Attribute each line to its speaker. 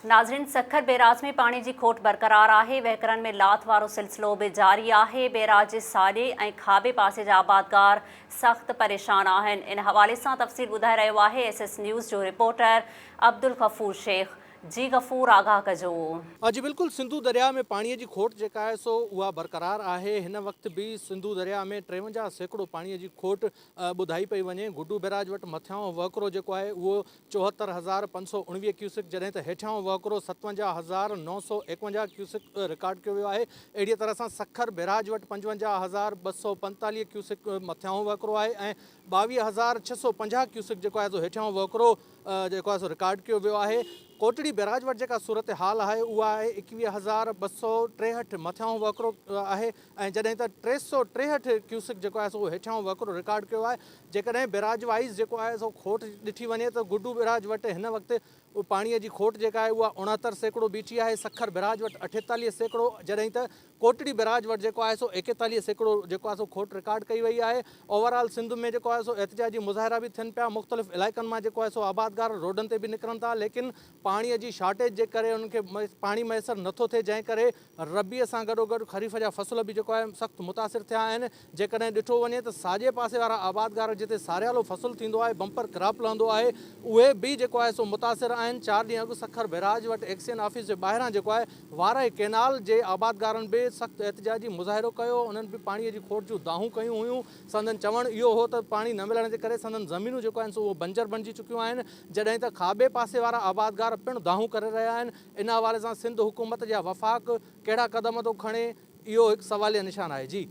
Speaker 1: नाज़रीन, सखर बैराज में पानी की खोट बरक़रार है। वहकरन में लात वारो सिलसिलो भी जारी है। बैराज जे साॼे ऐं खाॿे पासे जा आबादगार सख़्त परेशान आहिनि। इन हवाले से तफ़सील ॿुधाए रहियो आहे SS न्यूज़ जो रिपोर्टर अब्दुल गफ़ूर शेख। जी गफ़ूर, आगाह कजो।
Speaker 2: जी बिल्कुल, सिंधु दरिया में पानी की खोट जेका है सो उहा बरक़रार है। इन वक्त भी सिंधु दरिया में 53 सैकड़ो पानी की खोट बुधाई पई वने। गुड्डू बैराज वट मथियां वहकरो जो है वो 74,519 क्यूसिक, जैसे तो हेठियां वहकरो 57,951 क्यूसिक रिकॉर्ड किया वियो है। अड़ी तरह से सखर बैराज वट 55,245 क्यूसिक मथियां वहकरो है और 22,650 क्यूसिक जो है सो हेठियां वहकरो जो रिकॉर्ड किया वियो है। कोटड़ी बैराज वट जेका सूरत हाल है वह है 21,263 मथियां वहकरो है, जैसे तो 363 क्यूसिक जो है सो हेठियां वहकरो रिकॉर्ड किया है। जेकॾहिं बैराज वाइज जो है सो खोट ॾिठी वने तो गुड्डू बैराज वट इन वक्त पानी की खोट जेका है वह 69 सैकड़ो बीठी है। सखर बैराज वट 48 सैकड़ो, जैसे तो कोटड़ी बैराज वट जो है सो 41 सैकड़ो जो है सो खोट रिकॉर्ड कई वही है। ओवरऑल सिंध में जो है सो एहतजाजी मुज़ाहरा भी थियन पिया। मुख्तलिफ इलाइक़नि में जो है सो आबादगार रोडन ते भी निकरन था, लेकिन पानी की शॉर्टेज के करे उनके पानी मैसर नथो थे, जै करे रबीअ से गॾोगॾु खरीफ जा फसल भी जो है सख्त मुतासिर थिया आहिनि। जेकॾहिं ॾिठो वञे तो साॼे पासे वारा आबादगार जिते सारियालो फसल थींदो आहे, बम्पर क्रॉप लहंदो आहे, उहे भी जो है सो मुतासिर आहिनि। 4 ॾींहं अॻु सखर बैराज वट एक्शन ऑफिस के ॿाहिरां जो है वाराए कैनाल के आबादगारनि भी सख्त एहतजाजी मुज़ाहिरो किया। उन्होंने भी पानी की खोट जो दाहूं कयूं हुयूं। संदन चवण इहो हो तो पानी न मिलण के करे संदन ज़मीनूं जो आहिनि सो वो बंजर बणिजी चुकियूं आहिनि, जॾहिं त खाॿे पासे वारा आबादगार पिण दाहूं करे रहिया आहिनि। इन हवाले से सिंध हुकूमत या वफ़ाक कहिड़ा कदम तो खणे, इहो एक सवालिया निशान है। जी।